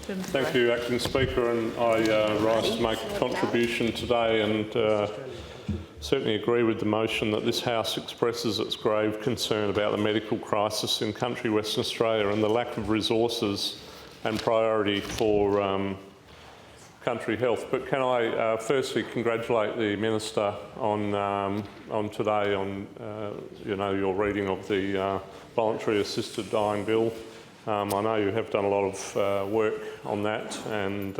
Thank you, Acting Speaker, and I rise to make a contribution today and certainly agree with the motion that this House expresses its grave concern about the medical crisis in country Western Australia and the lack of resources and priority for country health. But can I firstly congratulate the Minister on today on your reading of the Voluntary Assisted Dying Bill. I know you have done a lot of work on that, and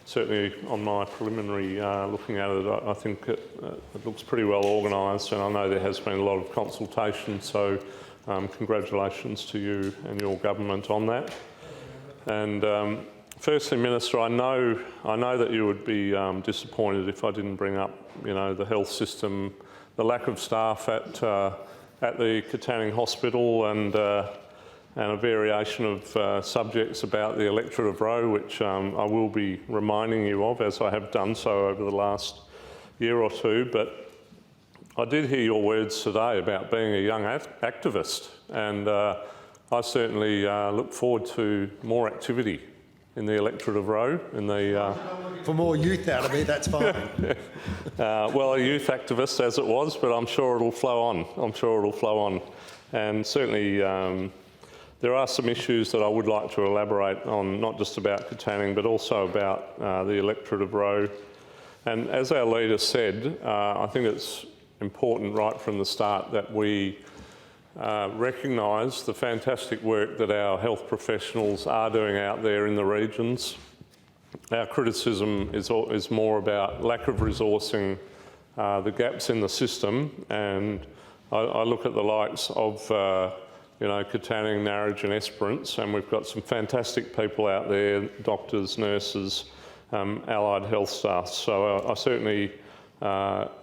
certainly on my preliminary looking at it, I think it looks pretty well organised, and I know there has been a lot of consultation, so congratulations to you and your government on that. And firstly, Minister, I know that you would be disappointed if I didn't bring up, the health system, the lack of staff at the Katanning Hospital, and a variation of subjects about the electorate of Roe, which I will be reminding you of, as I have done so over the last year or two. But I did hear your words today about being a young activist, and I certainly look forward to more activity in the electorate of Roe. For more youth out of me, that's fine. Well, a youth activist as it was, but I'm sure it'll flow on. And certainly there are some issues that I would like to elaborate on, not just about Katanning, but also about the electorate of Roe. And as our leader said, I think it's important right from the start that we recognise the fantastic work that our health professionals are doing out there in the regions. Our criticism is more about lack of resourcing, the gaps in the system, and I look at the likes of Katanning, Narrogin, Esperance, and we've got some fantastic people out there, doctors, nurses, allied health staff. So I certainly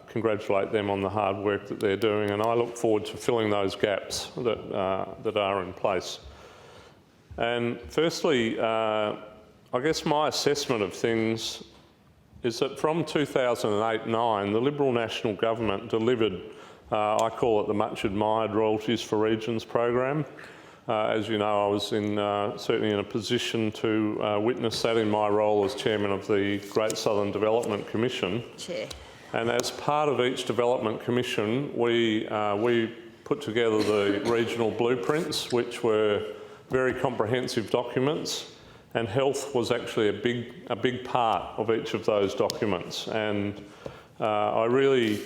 congratulate them on the hard work that they're doing, and I look forward to filling those gaps that are in place. And firstly, I guess my assessment of things is that from 2008-9, the Liberal National Government delivered I call it the much admired Royalties for Regions program. As you know, I was certainly in a position to witness that in my role as chairman of the Great Southern Development Commission. Chair. And as part of each development commission, we put together the regional blueprints, which were very comprehensive documents, and health was actually a big part of each of those documents. And I really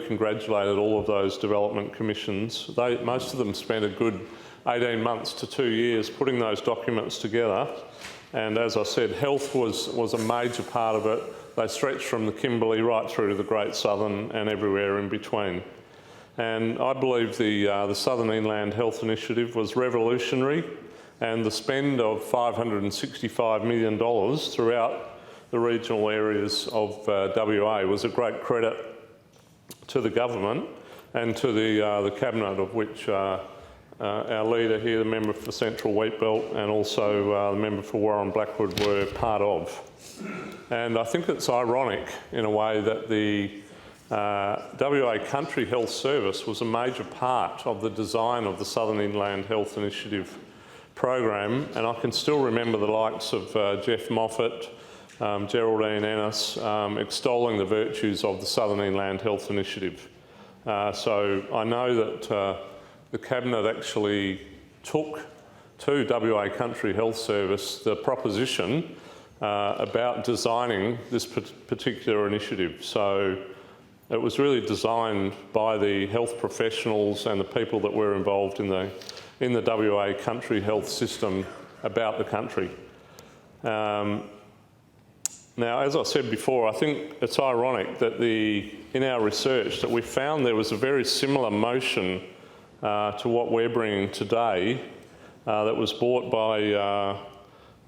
congratulated all of those development commissions. Most of them spent a good 18 months to 2 years putting those documents together. And as I said, health was a major part of it. They stretched from the Kimberley right through to the Great Southern and everywhere in between. And I believe the Southern Inland Health Initiative was revolutionary, and the spend of $565 million throughout the regional areas of WA was a great credit to the government and to the cabinet, of which our leader here, the member for Central Wheatbelt, and also the member for Warren Blackwood were part of. And I think it's ironic in a way that the WA Country Health Service was a major part of the design of the Southern Inland Health Initiative program, and I can still remember the likes of Jeff Moffat, Geraldine Ennis, extolling the virtues of the Southern Inland Health Initiative. So I know that the Cabinet actually took to WA Country Health Service the proposition about designing this particular initiative. So it was really designed by the health professionals and the people that were involved in the WA country health system about the country. Now, as I said before, I think it's ironic that in our research that we found there was a very similar motion to what we're bringing today that was brought by,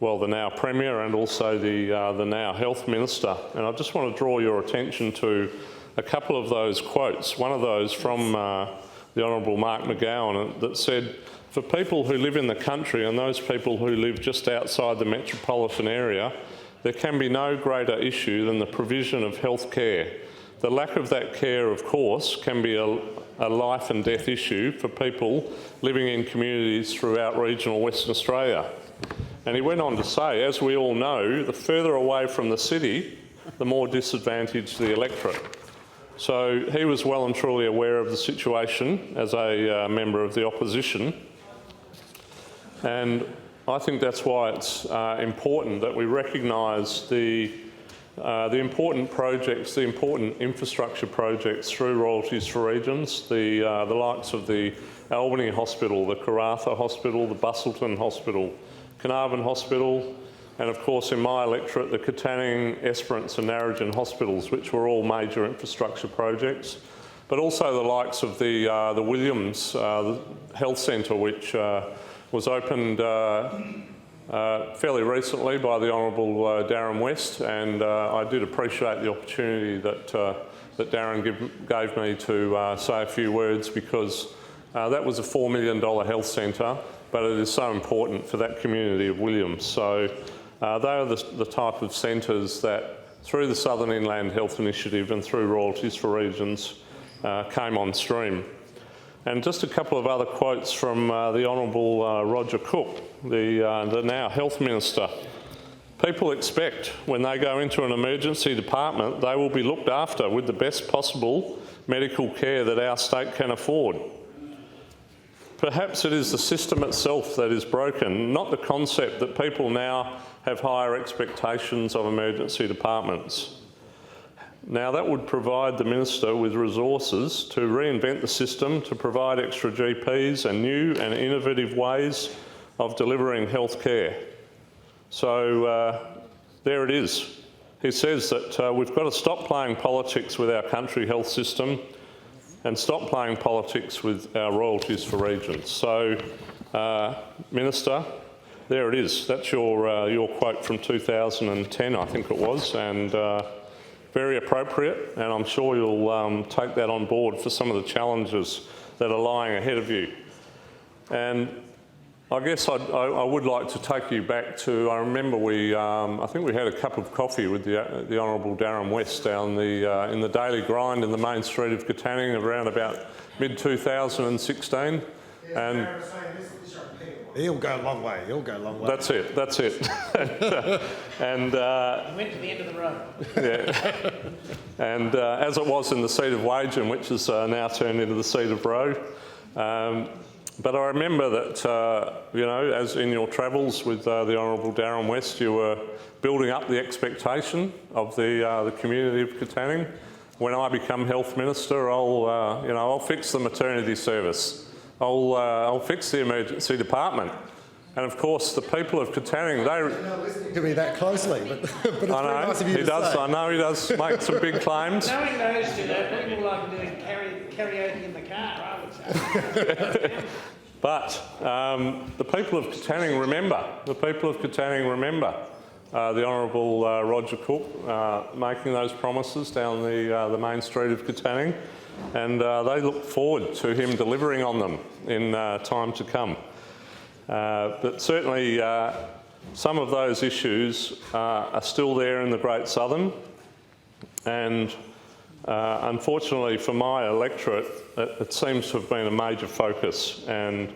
the now Premier and also the now Health Minister. And I just want to draw your attention to a couple of those quotes. One of those from the Honourable Mark McGowan that said, "For people who live in the country and those people who live just outside the metropolitan area, there can be no greater issue than the provision of health care. The lack of that care, of course, can be a life and death issue for people living in communities throughout regional Western Australia." And he went on to say, as we all know, the further away from the city, the more disadvantaged the electorate. So he was well and truly aware of the situation as a member of the opposition. And I think that's why it's important that we recognise the important projects, the important infrastructure projects through Royalties for Regions, the likes of the Albany Hospital, the Karratha Hospital, the Busselton Hospital, Carnarvon Hospital, and of course in my electorate the Katanning, Esperance and Narrogin Hospitals, which were all major infrastructure projects, but also the likes of the Williams Health Centre, which was opened fairly recently by the Honourable Darren West, and I did appreciate the opportunity that Darren gave me to say a few words, because that was a $4 million health centre, but it is so important for that community of Williams. So they are the type of centres that, through the Southern Inland Health Initiative and through Royalties for Regions, came on stream. And just a couple of other quotes from the Honourable Roger Cook, the now Health Minister. People expect when they go into an emergency department, they will be looked after with the best possible medical care that our state can afford. Perhaps it is the system itself that is broken, not the concept that people now have higher expectations of emergency departments. Now that would provide the Minister with resources to reinvent the system, to provide extra GPs and new and innovative ways of delivering health care. So there it is. He says that we've got to stop playing politics with our country health system and stop playing politics with our Royalties for Regions. So, Minister, there it is. That's your quote from 2010, I think it was, and very appropriate, and I'm sure you'll take that on board for some of the challenges that are lying ahead of you. And I guess I would like to take you back to, I remember I think we had a cup of coffee with the Honourable Darren West down in the daily grind in the main street of Katanning around about mid-2016. And he'll go a long way, he'll go a long way. That's it. And he went to the end of the road. Yeah. And as it was in the seat of Wagen, which is now turned into the seat of Roe. But I remember that, you know, as in your travels with the Honourable Darren West, you were building up the expectation of the community of Katanning. When I become Health Minister, I'll fix the maternity service. I'll fix the emergency department. And of course, the people of Katanning, You're not listening to me that closely, but it's very nice of you to say. I know he does make some big claims. Knowing those two, people like doing karaoke in the car, I would say. But the people of Katanning remember. The people of Katanning remember the Honourable Roger Cook making those promises down the main street of Katanning, and they look forward to him delivering on them in time to come. But certainly some of those issues are still there in the Great Southern, and unfortunately for my electorate, it seems to have been a major focus. And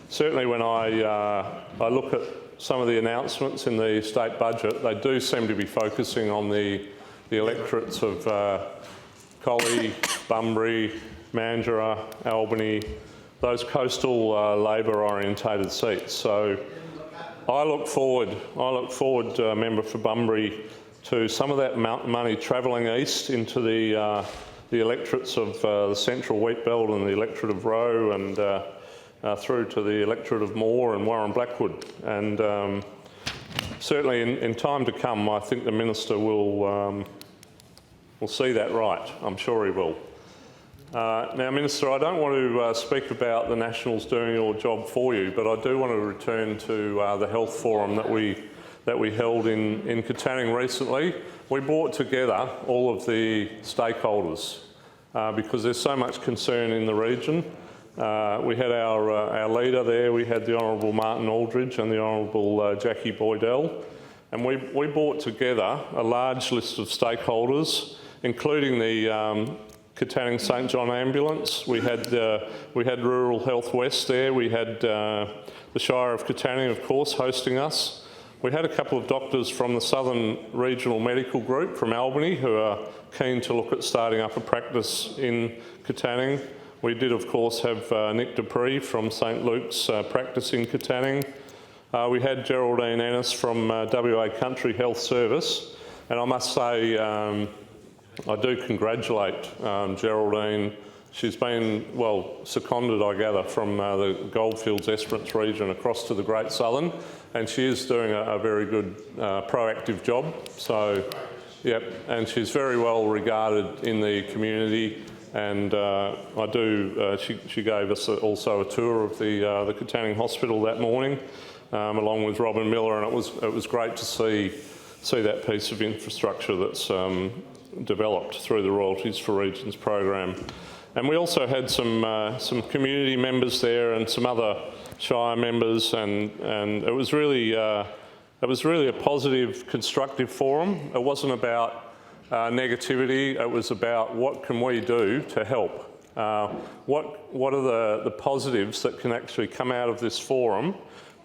certainly when I look at some of the announcements in the state budget, they do seem to be focusing on the electorates of Collie, Bunbury, Mandurah, Albany, those coastal Labor-orientated seats. So I look forward, Member for Bunbury, to some of that money travelling east into the electorates of the Central Wheatbelt and the electorate of Roe, and through to the electorate of Moore and Warren Blackwood. And certainly in time to come, I think the Minister will see that right. I'm sure he will. Now, Minister, I don't want to speak about the Nationals doing your job for you, but I do want to return to the health forum that we held in Katanning recently. We brought together all of the stakeholders because there's so much concern in the region. We had our leader there, we had the Honourable Martin Aldridge and the Honourable Jackie Boydell, and we brought together a large list of stakeholders, including the Katanning St John Ambulance. We had Rural Health West there. We had the Shire of Katanning, of course, hosting us. We had a couple of doctors from the Southern Regional Medical Group from Albany who are keen to look at starting up a practice in Katanning. We did, of course, have Nick Dupree from St Luke's practice in Katanning. We had Geraldine Ennis from WA Country Health Service, and I must say I do congratulate Geraldine. She's been, well, seconded, I gather, from the Goldfields Esperance region across to the Great Southern, and she is doing a very good proactive job. So, yep, and she's very well regarded in the community. And she gave us also a tour of the Karratha Hospital that morning, along with Robin Miller, and it was great to see that piece of infrastructure that's developed through the Royalties for Regions program. And we also had some community members there and some other Shire members, and it was really a positive, constructive forum. It wasn't about negativity. It was about what can we do to help. What are the positives that can actually come out of this forum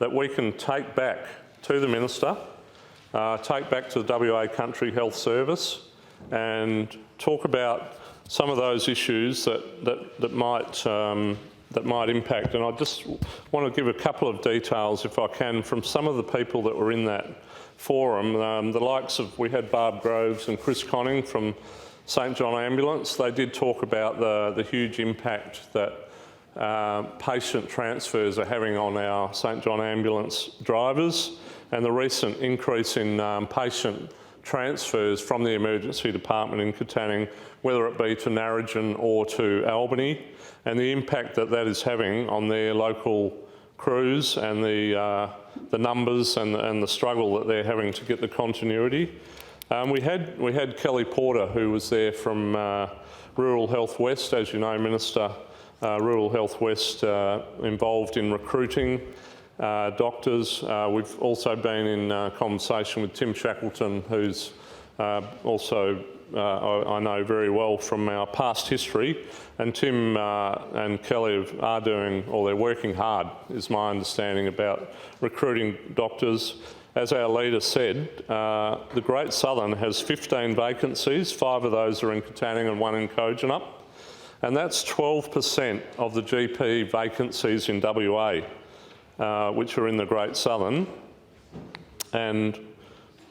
that we can take back to the Minister, take back to the WA Country Health Service, and talk about some of those issues that might impact. And I just want to give a couple of details, if I can, from some of the people that were in that forum. The likes of, we had Barb Groves and Chris Conning from St John Ambulance. They did talk about the huge impact that patient transfers are having on our St John Ambulance drivers, and the recent increase in patient transfers from the emergency department in Katanning, whether it be to Narrogin or to Albany, and the impact that is having on their local crews and the numbers and the struggle that they're having to get the continuity. We had Kelly Porter, who was there from Rural Health West, as you know, Minister. Rural Health West involved in recruiting doctors. We've also been in conversation with Tim Shackleton, who's also I know very well from our past history, and Tim and Kelly are doing, or they're working hard, is my understanding, about recruiting doctors. As our leader said, the Great Southern has 15 vacancies, 5 of those are in Katanning and 1 in Kojonup, and that's 12% of the GP vacancies in WA, which are in the Great Southern. And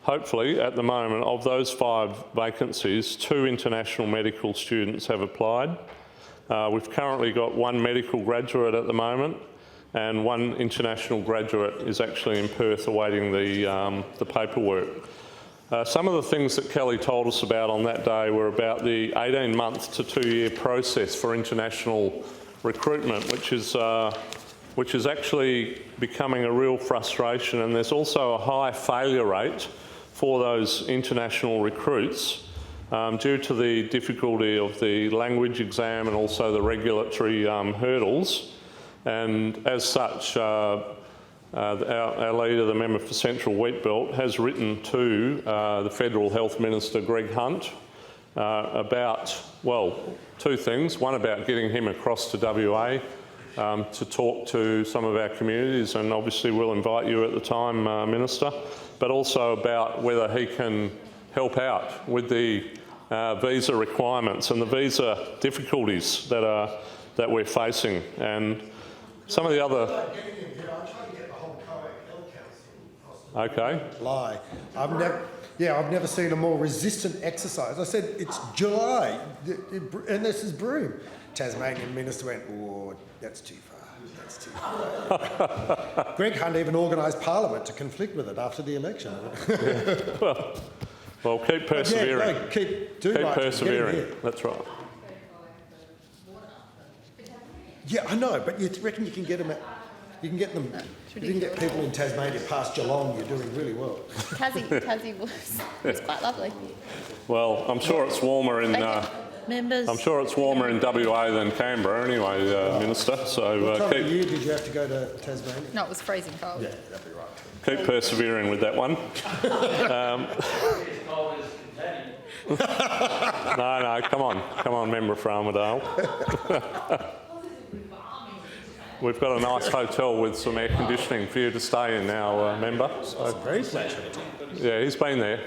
hopefully, at the moment, of those 5 vacancies, 2 international medical students have applied. We've currently got 1 medical graduate at the moment, and 1 international graduate is actually in Perth awaiting the paperwork. Some of the things that Kelly told us about on that day were about the 18-month to 2-year process for international recruitment, which is actually becoming a real frustration, and there's also a high failure rate for those international recruits due to the difficulty of the language exam and also the regulatory hurdles. And as such, our leader, the member for Central Wheatbelt, has written to the Federal Health Minister, Greg Hunt, about, well, 2 things. One, about getting him across to WA to talk to some of our communities, and obviously we'll invite you at the time, Minister, but also about whether he can help out with the visa requirements and the visa difficulties that we're facing. And some of the other... Okay. Lie. I've never seen a more resistant exercise. I said, it's July, and this is Broome. Tasmanian Minister went, oh, that's too far. That's too far. Greg Hunt even organised Parliament to conflict with it after the election. Yeah. Well, keep persevering. Yeah, no, keep persevering. That's right. Yeah, I know, but you reckon you can get them? You can get them. If you can get people in Tasmania past Geelong, you're doing really well. Tassie was quite lovely. Well, I'm sure it's warmer in. Members. I'm sure it's warmer in WA than Canberra anyway, Minister. So what time of year did you have to go to Tasmania? No, it was freezing cold. Yeah, that'd be right. Keep persevering with that one. No, come on, Member for Armidale. we've got a nice hotel with some air conditioning for you to stay in now, member. So, Very flattering. yeah, he's been there.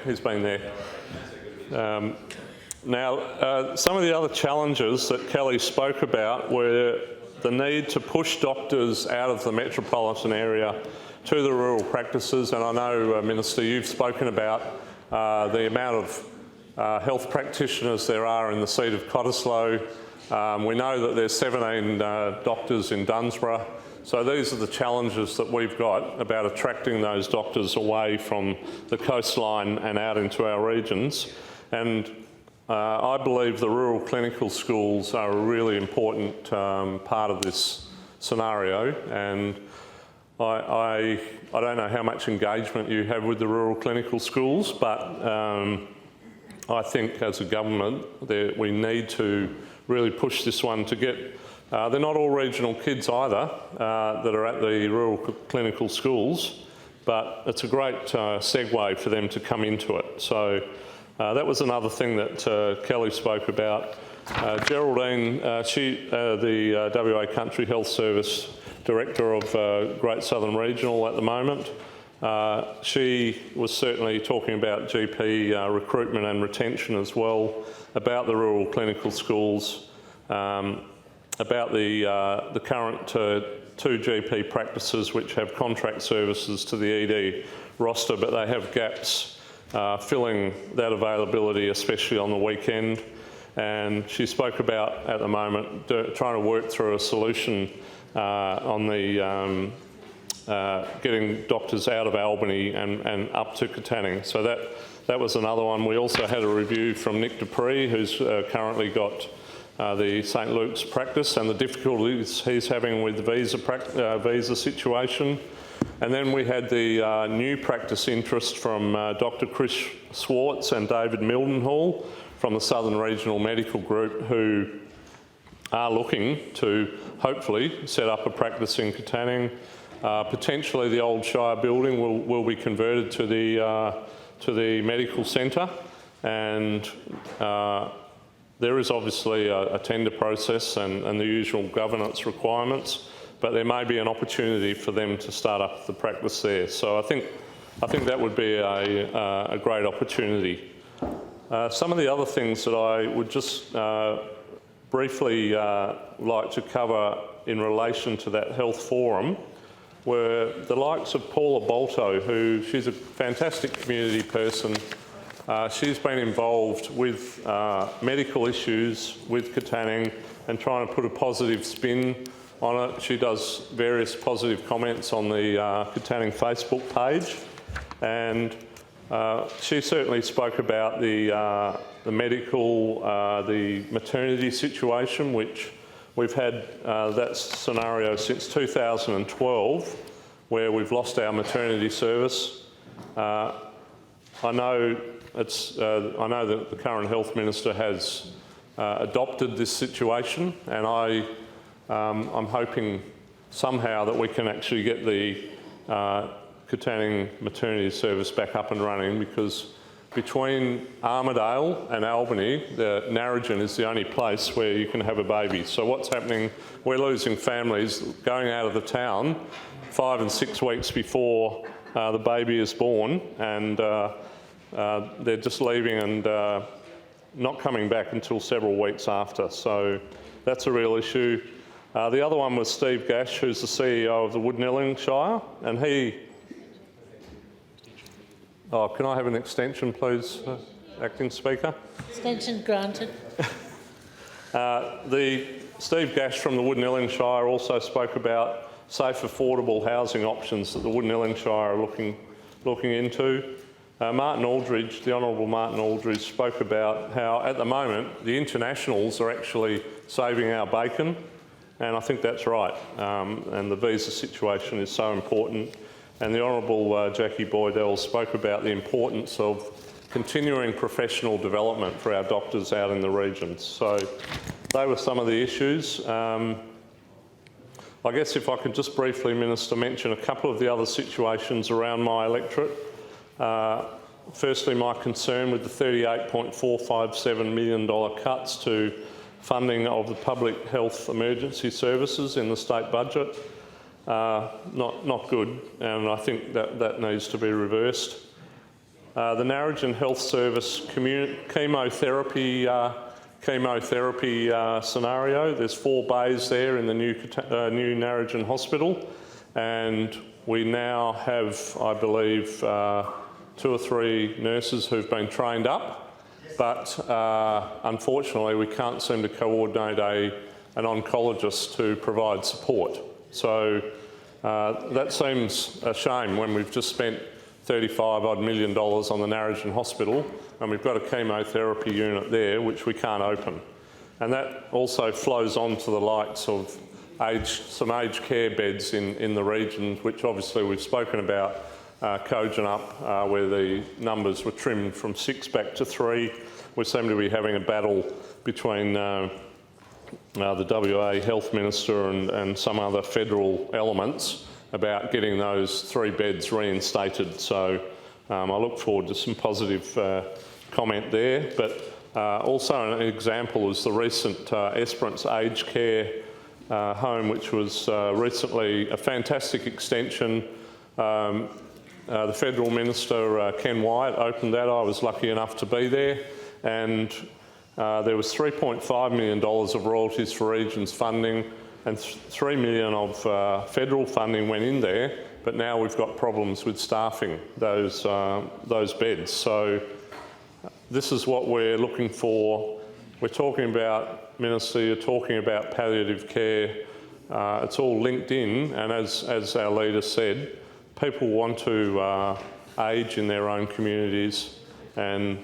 Now, some of the other challenges that Kelly spoke about were the need to push doctors out of the metropolitan area to the rural practices, and I know, Minister, you've spoken about the amount of health practitioners there are in the seat of Cottesloe. We know that there's 17 doctors in Dunsborough, so these are the challenges that we've got about attracting those doctors away from the coastline and out into our regions. And I believe the rural clinical schools are a really important part of this scenario, and I don't know how much engagement you have with the rural clinical schools, but I think as a government we need to really push this one to get, they're not all regional kids either that are at the rural clinical schools, but it's a great segue for them to come into it. So that was another thing that Kelly spoke about. Geraldine, the WA Country Health Service Director of Great Southern Regional at the moment, she was certainly talking about GP recruitment and retention as well, about the rural clinical schools, about the current 2 GP practices which have contract services to the ED roster, but they have gaps filling that availability, especially on the weekend. And she spoke about, at the moment, trying to work through a solution on the getting doctors out of Albany and up to Katanning. So that was another one. We also had a review from Nick Dupree, who's currently got the St Luke's practice and the difficulties he's having with the visa situation. And then we had the new practice interest from Dr Chris Swartz and David Mildenhall from the Southern Regional Medical Group, who are looking to hopefully set up a practice in Katanning. Potentially the old Shire building will be converted to the medical centre, and there is obviously a tender process and the usual governance requirements, but there may be an opportunity for them to start up the practice there. So I think that would be a great opportunity. Some of the other things that I would just briefly like to cover in relation to that health forum were the likes of Paula Bolto, who she's a fantastic community person. She's been involved with medical issues with Katanning and trying to put a positive spin on it. She does various positive comments on the Katanning Facebook page, and she certainly spoke about the medical, the maternity situation, which we've had that scenario since 2012, where we've lost our maternity service. I know that the current health minister has adopted this situation, and I'm hoping somehow that we can actually get the Katanning maternity service back up and running, because between Armidale and Albany, the Narrogin is the only place where you can have a baby. So what's happening, we're losing families going out of the town 5 and 6 weeks before the baby is born, and they're just leaving and not coming back until several weeks after. So that's a real issue. The other one was Steve Gash, who's the CEO of the Woodnilling Shire, and he... Oh, can I have an extension, please, Acting Speaker? Extension granted. Steve Gash from the Woodnilling Shire also spoke about safe, affordable housing options that the Woodnilling Shire are looking into. Martin Aldridge, the Honourable Martin Aldridge, spoke about how at the moment the internationals are actually saving our bacon, and I think that's right. And the visa situation is so important. And the Honourable Jackie Boydell spoke about the importance of continuing professional development for our doctors out in the regions. So they were some of the issues. I guess if I could just briefly, Minister, mention a couple of the other situations around my electorate. Firstly, my concern with the $38.457 million cuts to funding of the public health emergency services in the state budget. Not good, and I think that needs to be reversed. The Narrogin Health Service chemotherapy scenario. There's 4 bays there in the new Narrogin Hospital, and we now have, I believe, 2 or 3 nurses who've been trained up, but unfortunately we can't seem to coordinate an oncologist to provide support. So that seems a shame when we've just spent $35 million on the Narrogin Hospital, and we've got a chemotherapy unit there which we can't open. And that also flows on to the likes of some aged care beds in the regions, which obviously we've spoken about, Kojonup, where the numbers were trimmed from 6 back to 3. We seem to be having a battle between the WA Health Minister and some other federal elements about getting those 3 beds reinstated. So I look forward to some positive comment there. But also an example is the recent Esperance aged care home, which was recently a fantastic extension. The Federal Minister, Ken Wyatt, opened that. I was lucky enough to be there, and there was $3.5 million of royalties for regions funding, and $3 million of federal funding went in there, but now we've got problems with staffing those beds. So this is what we're looking for. We're talking about, Minister, you're talking about palliative care. It's all linked in, and as our leader said, people want to age in their own communities and,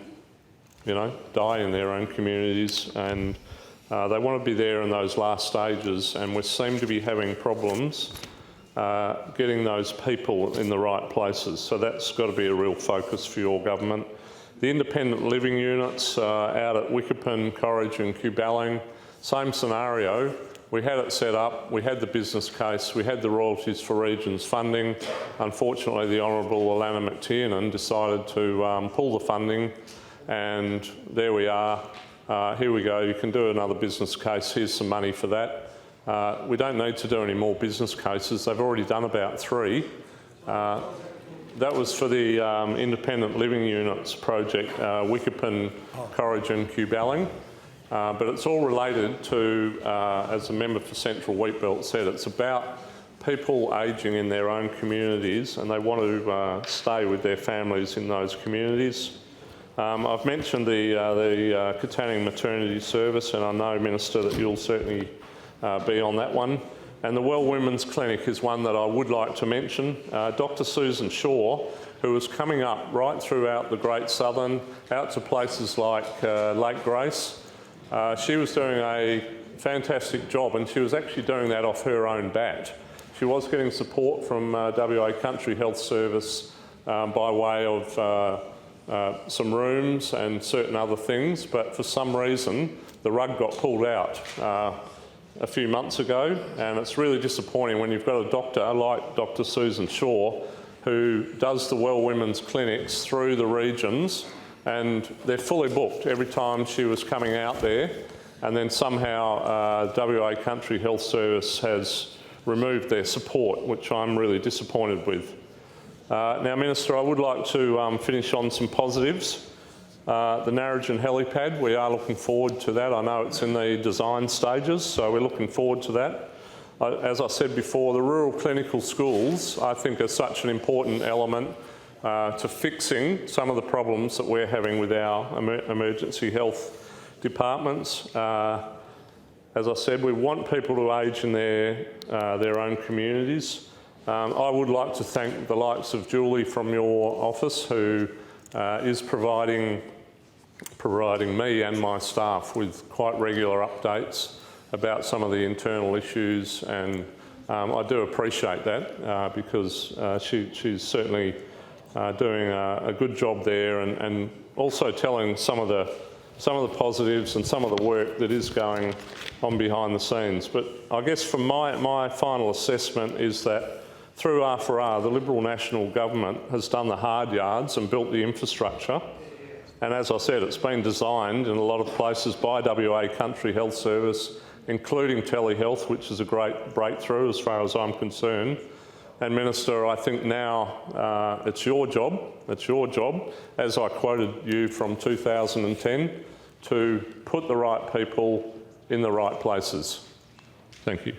you know, die in their own communities, and they want to be there in those last stages, and we seem to be having problems getting those people in the right places. So that's got to be a real focus for your government. The independent living units out at Wickerpin, Corridge and Cuballing, same scenario. We had it set up, we had the business case, we had the royalties for regions funding. Unfortunately, the Honourable Alana McTiernan decided to pull the funding, and there we are. Here we go, you can do another business case, here's some money for that. We don't need to do any more business cases, they've already done about 3. That was for the independent living units project, Wickerpin, Corridge and Cuballing. But it's all related to, as the member for Central Wheatbelt said, it's about people ageing in their own communities, and they want to stay with their families in those communities. I've mentioned the Katanning maternity service, and I know, Minister, that you'll certainly be on that one. And the Well Women's Clinic is one that I would like to mention. Dr. Susan Shaw, who was coming up right throughout the Great Southern, out to places like Lake Grace, she was doing a fantastic job, and she was actually doing that off her own bat. She was getting support from WA Country Health Service by way of some rooms and certain other things, but for some reason the rug got pulled out a few months ago, and it's really disappointing when you've got a doctor like Dr. Susan Shaw, who does the Well Women's Clinics through the regions, and they're fully booked every time she was coming out there, and then somehow WA Country Health Service has removed their support, which I'm really disappointed with. Now, Minister, I would like to finish on some positives. The Narrogin helipad, we are looking forward to that. I know it's in the design stages, so we're looking forward to that. As I said before, the rural clinical schools, I think, are such an important element to fixing some of the problems that we're having with our emergency health departments. As I said, we want people to age in their own communities. I would like to thank the likes of Julie from your office, who is providing me and my staff with quite regular updates about some of the internal issues, and I do appreciate that because she's certainly doing a good job there, and also telling some of the positives and some of the work that is going on behind the scenes. But I guess from my final assessment is that through R4R, the Liberal National Government has done the hard yards and built the infrastructure. And as I said, it's been designed in a lot of places by WA Country Health Service, including telehealth, which is a great breakthrough as far as I'm concerned. And Minister, I think now it's your job, as I quoted you from 2010, to put the right people in the right places. Thank you.